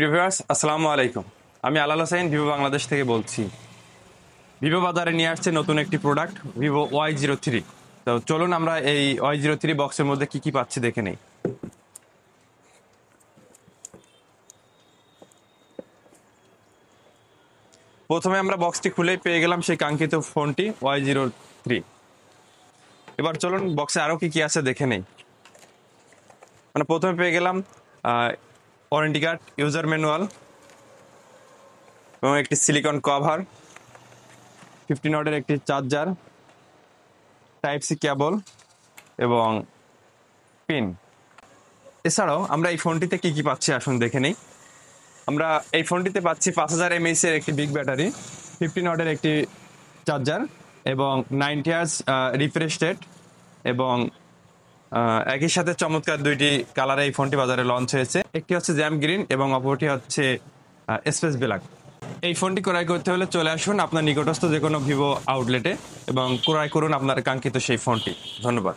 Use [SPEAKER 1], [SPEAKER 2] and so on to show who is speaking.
[SPEAKER 1] Viewers আসসালামু আলাইকুম। আমি আলাল হোসেন ভিভো বাংলাদেশ থেকে বলছি। ভিভো বাজারে নিয়ে আসছে নতুন একটি প্রোডাক্ট ভিভো Y03। তো চলুন আমরা এই Y03 বক্সের মধ্যে কি কি পাচ্ছি দেখে নেই। প্রথমে আমরা বক্সটি খুলেই পেয়ে গেলাম সেই কাঙ্ক্ষিত ফোনটি Y03। এবার চলুন বক্সে আরও কি কি আছে দেখে নেই। মানে প্রথমে পেয়ে গেলাম ওয়ারেন্টি কার্ড, ইউজার ম্যানুয়াল এবং একটি সিলিকন কভার, 15 ওয়াটের একটি চার্জার, টাইপ সি কেবল এবং পিন। এছাড়াও আমরা এই ফোনটিতে কি কি পাচ্ছি আসুন দেখে নেই। আমরা এই ফোনটিতে পাচ্ছি 5000 mAh এর একটি বিগ ব্যাটারি, 15 ওয়াটের একটি চার্জার এবং 90 Hz রিফ্রেশ রেট এবং একই সাথে চমৎকার দুইটি কালারে এই ফোনটি বাজারে লঞ্চ হয়েছে। একটি হচ্ছে জ্যাম গ্রিন এবং অপরটি হচ্ছে স্পেস ব্ল্যাক। এই ফোনটি ক্রয় করতে হলে চলে আসুন আপনার নিকটস্থ যে কোনো ভিভো আউটলেটে এবং ক্রয় করুন আপনার কাঙ্ক্ষিত সেই ফোনটি। ধন্যবাদ।